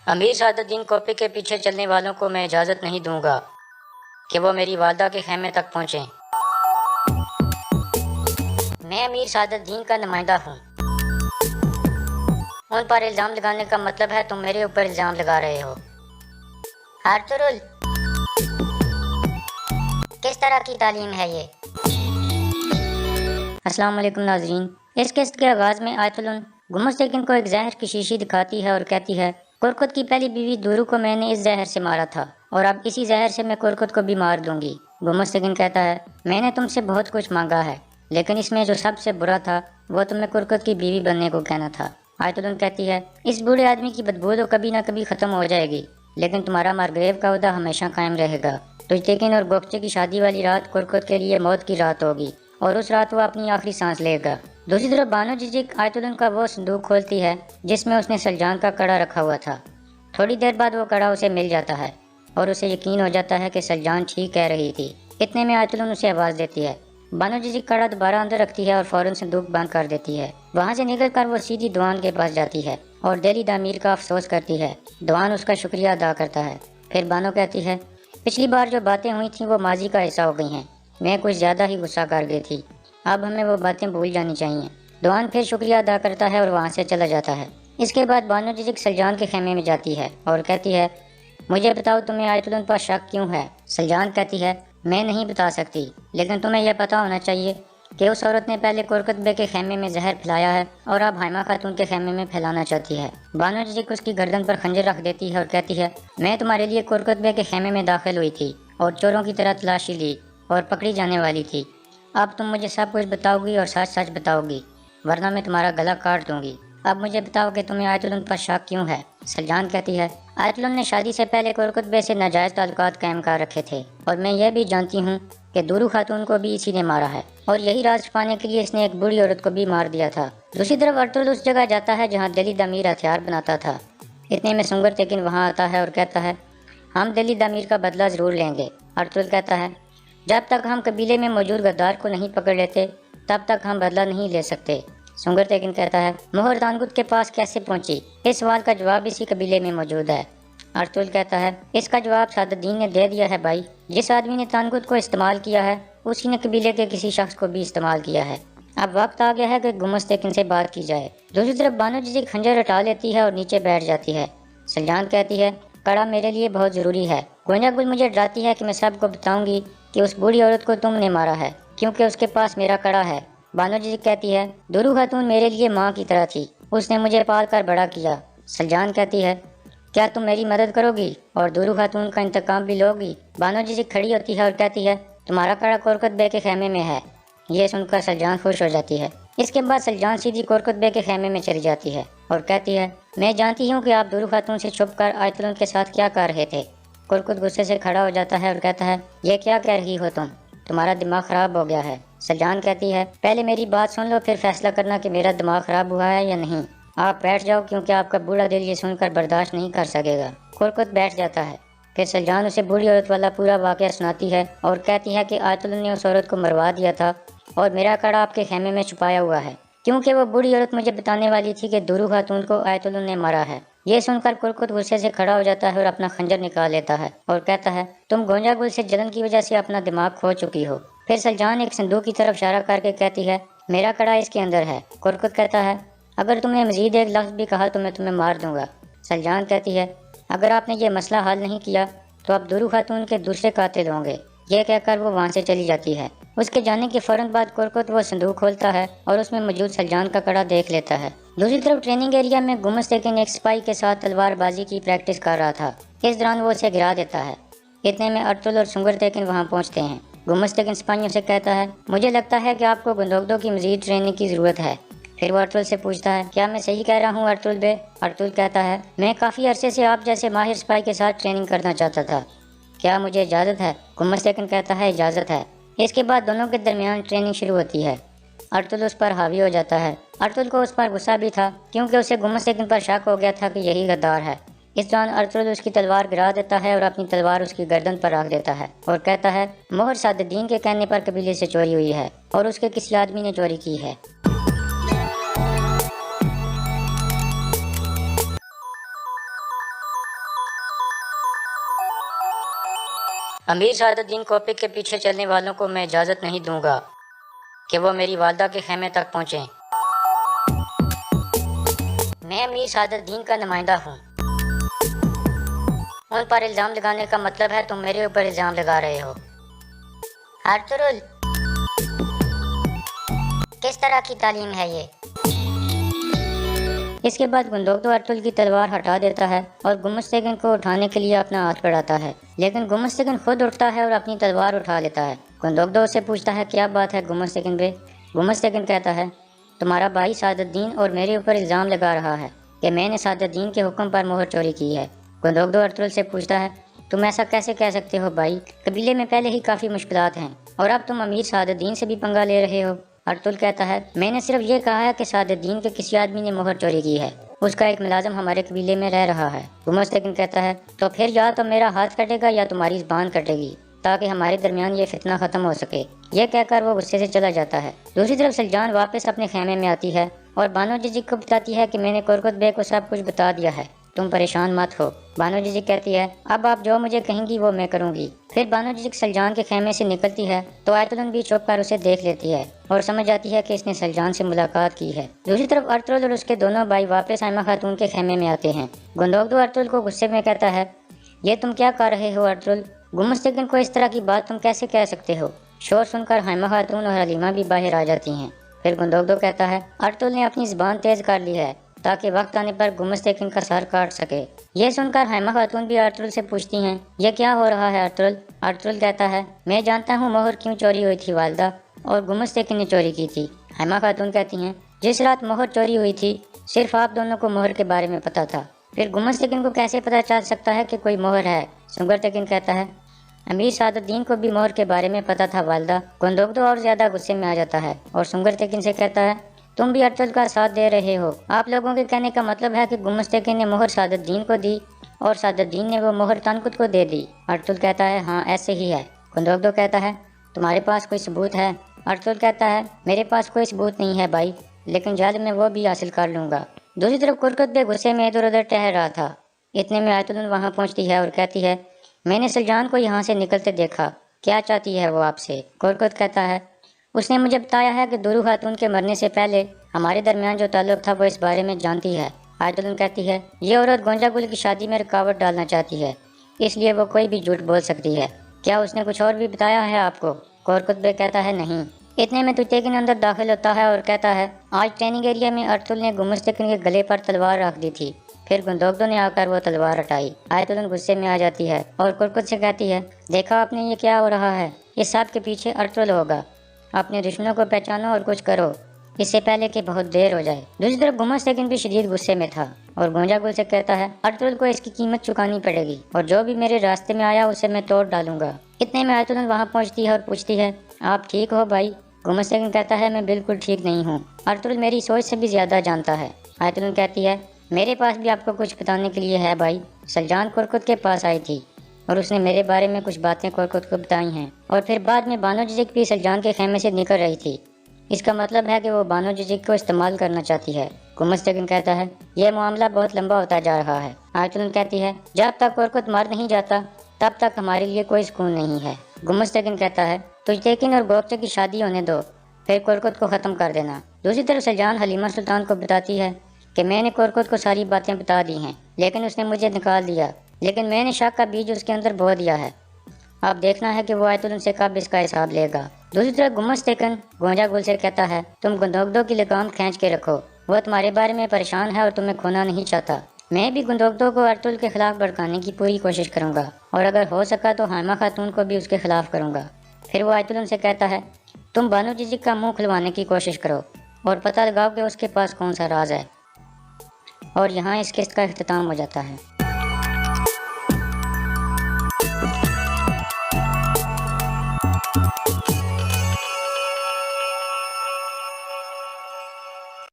امیر سعد الدین copy کے پیچھے چلنے والوں کو میں اجازت نہیں دوں گا کہ وہ میری والدہ کے خیمے تک پہنچیں۔ میں امیر سعد الدین کا نمائندہ ہوں۔ ان پر الزام لگانے کا مطلب ہے تم میرے اوپر الزام لگا رہے ہو۔ ارطغرل، کس طرح کی تعلیم ہے یہ؟ السلام علیکم ناظرین، اس قسط کے آغاز میں آیت الن گمستیکن کو ایک زہر کی شیشی دکھاتی ہے اور کہتی ہے کرکت کی پہلی بیوی دورو کو میں نے اس زہر سے مارا تھا اور اب اسی زہر سے میں کرکت کو بھی مار دوں گی۔ گمستیکن کہتا ہے میں نے تم سے بہت کچھ مانگا ہے، لیکن اس میں جو سب سے برا تھا وہ تمہیں کرکت کی بیوی بننے کو کہنا تھا۔ آیت الن کہتی ہے اس بوڑھے آدمی کی بدبو تو کبھی نہ کبھی ختم ہو جائے گی، لیکن تمہارا مارگریو کا عہدہ ہمیشہ قائم رہے گا۔ تجتیکن اور گوکچے کی شادی والی رات کرکت کے لیے موت کی رات ہوگی اور اس رات وہ اپنی آخری سانس لے گا۔ دوسری طرف بانو ججک آیت الن کا وہ صندوق کھولتی ہے جس میں اس نے سلجان کا کڑا رکھا ہوا تھا۔ تھوڑی دیر بعد وہ کڑا اسے مل جاتا ہے اور اسے یقین ہو جاتا ہے کہ سلجان ٹھیک کہہ رہی تھی۔ اتنے میں آیت الن اسے آواز دیتی ہے۔ بانو ججک کڑا دوبارہ اندر رکھتی ہے اور فوراً صندوق بند کر دیتی ہے۔ وہاں سے نکل کر وہ سیدھی دوان کے پاس جاتی ہے اور دلی دامیر کا افسوس کرتی ہے۔ دوان اس کا شکریہ ادا کرتا ہے۔ پھر بانو کہتی ہے پچھلی بار جو باتیں ہوئی تھیں وہ ماضی کا حصہ ہو گئی ہیں، میں کچھ زیادہ ہی غصہ کر گئی تھی، اب ہمیں وہ باتیں بھول جانی چاہیے۔ دوان پھر شکریہ ادا کرتا ہے اور وہاں سے چلا جاتا ہے۔ اس کے بعد بانو ججک سلجان کے خیمے میں جاتی ہے اور کہتی ہے مجھے بتاؤ تمہیں آیت الن پر شک کیوں ہے؟ سلجان کہتی ہے میں نہیں بتا سکتی، لیکن تمہیں یہ پتا ہونا چاہیے کہ اس عورت نے پہلے کرکت بے کے خیمے میں زہر پھیلایا ہے اور اب ہائمہ خاتون کے خیمے میں پھیلانا چاہتی ہے۔ بانو ججک اس کی گردن پر خنجر رکھ دیتی ہے اور کہتی ہے میں تمہارے لیے کرکت بے کے خیمے میں داخل ہوئی تھی اور چوروں کی طرح تلاشی لی اور پکڑی جانے والی تھی۔ اب تم مجھے سب کچھ بتاؤ گی اور سچ سچ بتاؤ گی، ورنہ میں تمہارا گلا کاٹ دوں گی۔ اب مجھے بتاؤ کہ تمہیں آیت الن پر شک کیوں ہے؟ سلجان کہتی ہے آیت الن نے شادی سے پہلے کرکت بے سے ناجائز تعلقات قائم کر رکھے تھے اور میں یہ بھی جانتی ہوں کہ دورو خاتون کو بھی اسی نے مارا ہے اور یہی راز چھپانے کے لیے اس نے ایک بوڑھی عورت کو بھی مار دیا تھا۔ دوسری طرف ارطغرل اس جگہ جاتا ہے جہاں دلی دامیر ہتھیار بناتا تھا۔ اتنے میں سنگر تیکن وہاں آتا ہے اور کہتا ہے ہم دلی دامیر کا بدلہ ضرور لیں گے۔ ارطغرل کہتا ہے جب تک ہم قبیلے میں موجود غدار کو نہیں پکڑ لیتے تب تک ہم بدلہ نہیں لے سکتے۔ سنگر تیکن کہتا ہے مہر تانگت کے پاس کیسے پہنچی؟ اس سوال کا جواب اسی قبیلے میں موجود ہے۔ ارطغرل کہتا ہے اس کا جواب سعد الدین نے دے دیا ہے بھائی، جس آدمی نے تانگت کو استعمال کیا ہے اسی نے قبیلے کے کسی شخص کو بھی استعمال کیا ہے۔ اب وقت آ گیا ہے کہ گمستیکن سے بات کی جائے۔ دوسری طرف بانو ججک خنجر ہٹا لیتی ہے اور نیچے بیٹھ جاتی ہے۔ سلجان کہتی ہے کڑا میرے لیے بہت ضروری ہے۔ گونجا گل مجھے ڈراتی ہے کہ میں سب کو بتاؤں گی کہ اس بوڑھی عورت کو تم نے مارا ہے کیونکہ اس کے پاس میرا کڑا ہے۔ بانو ججک کہتی ہے دورو خاتون میرے لیے ماں کی طرح تھی، اس نے مجھے پال کر بڑا کیا۔ سلجان کہتی ہے کیا تم میری مدد کرو گی اور دورو خاتون کا انتقام بھی لو گی؟ بانو ججک کھڑی ہوتی ہے اور کہتی ہے تمہارا کڑا کرکت بے کے خیمے میں ہے۔ یہ سن کر سلجان خوش ہو جاتی ہے۔ اس کے بعد سلجان سیدھی کرکت بے کے خیمے میں چلی جاتی ہے اور کہتی ہے میں جانتی ہوں کہ آپ دورو خاتون سے چھپ کر آیت الن کے ساتھ کیا کر رہے تھے۔ کرکت غصے سے کھڑا ہو جاتا ہے اور کہتا ہے یہ کیا کہہ رہی ہو تمہارا دماغ خراب ہو گیا ہے۔ سلجان کہتی ہے پہلے میری بات سن لو پھر فیصلہ کرنا کہ میرا دماغ خراب ہوا ہے یا نہیں۔ آپ بیٹھ جاؤ کیونکہ آپ کا بوڑھا دل یہ سن کر برداشت نہیں کر سکے گا۔ کرکت بیٹھ جاتا ہے۔ پھر سلجان اسے بوڑھی عورت والا پورا واقعہ سناتی ہے اور کہتی ہے کہ آیت الن نے اس عورت کو مروا دیا تھا اور میرا کڑا آپ کے خیمے میں چھپایا ہوا ہے کیونکہ وہ بوڑھی عورت مجھے بتانے والی تھی کہ دورو خاتون کو آیت الن نے مارا ہے۔ یہ سن کر کرکت غصے سے کھڑا ہو جاتا ہے اور اپنا خنجر نکال لیتا ہے اور کہتا ہے تم گونجا گل سے جلن کی وجہ سے اپنا دماغ کھو چکی ہو۔ پھر سلجان ایک صندوق کی طرف اشارہ کر کے کہتی ہے میرا کڑا اس کے اندر ہے۔ کرکت کہتا ہے اگر تم نے مزید ایک لفظ بھی کہا تو میں تمہیں مار دوں گا۔ سلجان کہتی ہے اگر آپ نے یہ مسئلہ حل نہیں کیا تو اب دورو خاتون کے دوسرے قاتل ہوں گے۔ یہ کہہ کر وہ وہاں سے چلی جاتی ہے۔ اس کے جانے کے فوراً بعد کرکت وہ صندوق کھولتا ہے اور اس میں موجود سلجان کا کڑا دیکھ لیتا ہے۔ دوسری طرف ٹریننگ ایریا میں گمستیکن ایک سپاہی کے ساتھ تلوار بازی کی پریکٹس کر رہا تھا۔ اس دوران وہ اسے گرا دیتا ہے۔ اتنے میں ارطغرل اور سنگر تیکن وہاں پہنچتے ہیں۔ گمستیکن سپاہیوں سے کہتا ہے مجھے لگتا ہے کہ آپ کو گندوگدوں کی مزید ٹریننگ کی ضرورت ہے۔ پھر وہ ارطغرل سے پوچھتا ہے کیا میں صحیح کہہ رہا ہوں ارطغرل بے؟ ارطغرل کہتا ہے میں کافی عرصے سے آپ جیسے ماہر سپاہی کے ساتھ ٹریننگ کرنا چاہتا تھا، کیا مجھے اجازت ہے؟ گمستیکن کہتا ہے اجازت ہے۔ اس کے بعد دونوں کے درمیان ٹریننگ شروع ہوتی ہے۔ ارطغرل اس پر حاوی ہو جاتا ہے۔ ارطغرل کو اس پر غصہ بھی تھا کیونکہ اسے گمستیکن پر شک ہو گیا تھا کہ یہی غدار ہے۔ اس دوران ارطغرل اس کی تلوار گرا دیتا ہے اور اپنی تلوار اس کی گردن پر رکھ دیتا ہے اور کہتا ہے مہر سعد الدین کے کہنے پر قبیلے سے چوری ہوئی ہے اور اس کے کسی آدمی نے چوری کی ہے۔ امیر سعادت الدین کوپک کے پیچھے چلنے والوں کو میں اجازت نہیں دوں گا کہ وہ میری والدہ کے خیمے تک پہنچیں۔ میں امیر سعادت الدین کا نمائندہ ہوں۔ ان پر الزام لگانے کا مطلب ہے تم میرے اوپر الزام لگا رہے ہو۔ ارطغرل، کس طرح کی تعلیم ہے یہ؟ اس کے بعد گندوگدو ارطغرل کی تلوار ہٹا دیتا ہے اور گمستگن کو اٹھانے کے لیے اپنا ہاتھ بڑھاتا ہے، لیکن گمستگن خود اٹھتا ہے اور اپنی تلوار اٹھا لیتا ہے۔ گندوگدو سے پوچھتا ہے کیا بات ہے گمستگن بے؟ گمستگن کہتا ہے تمہارا بھائی سعادت الدین اور میرے اوپر الزام لگا رہا ہے کہ میں نے سعادت الدین کے حکم پر مہر چوری کی ہے۔ گندوگدو ارطغرل سے پوچھتا ہے تم ایسا کیسے کہہ سکتے ہو بھائی؟ قبیلے میں پہلے ہی کافی مشکلات ہیں اور اب تم امیر سعادت الدین سے بھی پنگا لے رہے ہو۔ ارطغرل کہتا ہے میں نے صرف یہ کہا ہے کہ سعادت الدین کے کسی آدمی نے مہر چوری کی ہے، اس کا ایک ملازم ہمارے قبیلے میں رہ رہا ہے۔ گمستگن کہتا ہے تو پھر یا تو میرا ہاتھ کٹے گا یا تمہاری زبان کٹے گی تاکہ ہمارے درمیان یہ فتنہ ختم ہو سکے۔ یہ کہہ کر وہ غصے سے چلا جاتا ہے۔ دوسری طرف سلجان واپس اپنے خیمے میں آتی ہے اور بانو ججک کو بتاتی ہے کہ میں نے کرکت بے کو سب کچھ بتا دیا ہے، تم پریشان مت ہو۔ بانو ججک کہتی ہے اب آپ جو مجھے کہیں گی وہ میں کروں گی۔ پھر بانو ججک سلجان کے خیمے سے نکلتی ہے تو آیتولن بھی چھپ کر اسے دیکھ لیتی ہے اور سمجھ جاتی ہے کہ اس نے سلجان سے ملاقات کی ہے۔ دوسری طرف ارطغرل اور اس کے دونوں بھائی واپس ہائمہ خاتون کے خیمے میں آتے ہیں۔ گندوگدو ارطغرل کو غصے میں کہتا ہے یہ تم کیا کر رہے ہو ارطغرل؟ گمستگن کو اس طرح کی بات تم کیسے کہہ سکتے ہو؟ شور سن کر ہائمہ خاتون اور حلیمہ بھی باہر آ جاتی ہیں۔ پھر گندوگدو کہتا ہے ارطغرل نے اپنی زبان تیز کر لی ہے تاکہ وقت آنے پر گمستگن کا سر کاٹ سکے۔ یہ سن کر ہائمہ خاتون بھی ارطغرل سے پوچھتی ہیں یہ کیا ہو رہا ہے ارطغرل؟ ارطغرل کہتا ہے میں جانتا ہوں مہر کیوں چوری ہوئی تھی والدہ، اور گمستگن نے چوری کی تھی۔ ہائمہ خاتون کہتی ہیں جس رات مہر چوری ہوئی تھی صرف آپ دونوں کو مہر کے بارے میں پتا تھا، پھر گمستگن کو کیسے پتا چل سکتا ہے کہ کوئی مہر ہے؟ سنگرتگن کہتا ہے امیر سعادت الدین کو بھی مہر کے بارے میں پتا تھا والدہ۔ گندوگدو اور زیادہ غصے میں آ جاتا ہے اور سنگرتگن سے کہتا ہے تم بھی ارطغرل کا ساتھ دے رہے ہو۔ آپ لوگوں کے کہنے کا مطلب ہے کہ گمستگن نے مہر سعادت الدین کو دی اور سعادت الدین نے وہ مہر تنقد کو دے دی۔ ارطغرل کہتا ہے ہاں ایسے ہی ہے۔ گندوگدو کہتا ہے تمہارے پاس کوئی ثبوت ہے؟ ارطغرل کہتا ہے میرے پاس کوئی ثبوت نہیں ہے بھائی، لیکن جلد میں وہ بھی حاصل کر لوں گا۔ دوسری طرف کرکت بے غصے میں ادھر ادھر ٹہل رہا تھا، اتنے میں آیتولن وہاں پہنچتی ہے اور کہتی ہے میں نے سلجان کو یہاں سے نکلتے دیکھا، کیا چاہتی ہے وہ آپ سے؟ کرکت کہتا ہے اس نے مجھے بتایا ہے کہ دورو خاتون کے مرنے سے پہلے ہمارے درمیان جو تعلق تھا وہ اس بارے میں جانتی ہے۔ آیتولن کہتی ہے یہ عورت گونجا گل کی شادی میں رکاوٹ ڈالنا چاہتی ہے، اس لیے وہ کوئی بھی جھوٹ بول سکتی ہے، کیا اس نے کچھ اور بھی بتایا ہے آپ کو؟ کرکت بے کہتا ہے نہیں۔ اتنے میں توتیگن اندر داخل ہوتا ہے اور کہتا ہے آج ٹریننگ ایریا میں ارطغرل نے گمستگن کے گلے پر تلوار رکھ دی تھی، پھر گندوگدو نے آ کر وہ تلوار ہٹائی۔ آیتولن غصے میں آ جاتی ہے اور کرکت سے کہتی ہے دیکھا آپ نے یہ کیا ہو رہا ہے؟ اس سب کے پیچھے ارطغرل ہوگا، اپنے دشمنوں کو پہچانو اور کچھ کرو اس سے پہلے کہ بہت دیر ہو جائے۔ دوسری طرف گمستگن بھی شدید غصے میں تھا اور گونجا گل سے کہتا ہے ارطغرل کو اس کی قیمت چکانی پڑے گی اور جو بھی میرے راستے میں آیا اسے میں توڑ ڈالوں گا۔ اتنے میں آیتولن وہاں پہنچتی ہے اور پوچھتی ہے آپ ٹھیک ہو بھائی؟ گمستگن کہتا ہے میں بالکل ٹھیک نہیں ہوں، ارطغرل میری سوچ سے بھی زیادہ جانتا ہے۔ آیتولن کہتی ہے میرے پاس بھی آپ کو کچھ بتانے کے لیے ہے بھائی، سلجان کرکت کے پاس آئی تھی اور اس نے میرے بارے میں کچھ باتیں کرکت کو بتائی ہیں، اور پھر بعد میں بانو ججک بھی سلجان کے خیمے سے نکل رہی تھی، اس کا مطلب ہے کہ وہ بانو ججک کو استعمال کرنا چاہتی ہے۔ گمستگن کہتا ہے یہ معاملہ بہت لمبا ہوتا جا رہا ہے۔ آیتولن کہتی ہے جب تک کرکت مر نہیں جاتا تب تک ہمارے لیے کوئی سکون نہیں ہے۔ گمستگن کہتا ہے توتیگن اور گوکچے کی شادی ہونے دو، پھر کرکت کو ختم کر دینا۔ دوسری طرف سلجان حلیمہ سلطان کو بتاتی ہے کہ میں نے کرکت کو ساری باتیں بتا دی ہیں لیکن اس نے مجھے نکال دیا، لیکن میں نے شک کا بیج اس کے اندر بو دیا ہے، اب دیکھنا ہے کہ وہ آیتولن سے کب اس کا حساب لے گا۔ دوسری طرف گمستگن گونجا گل سے کہتا ہے تم گندوگدو کی لگام کھینچ کے رکھو، وہ تمہارے بارے میں پریشان ہے اور تمہیں کھونا نہیں چاہتا۔ میں بھی گندوگدو کو ارطغرل کے خلاف بھڑکانے کی پوری کوشش کروں گا اور اگر ہو سکا تو ہائمہ خاتون کو بھی اس کے خلاف کروں گا۔ پھر وہ آیتولن سے کہتا ہے تم بانو ججک کا منہ کھلوانے کی کوشش کرو اور پتہ لگاؤ کہ اس کے پاس کون سا راز ہے۔ اور یہاں اس قسط کا اختتام ہو جاتا ہے۔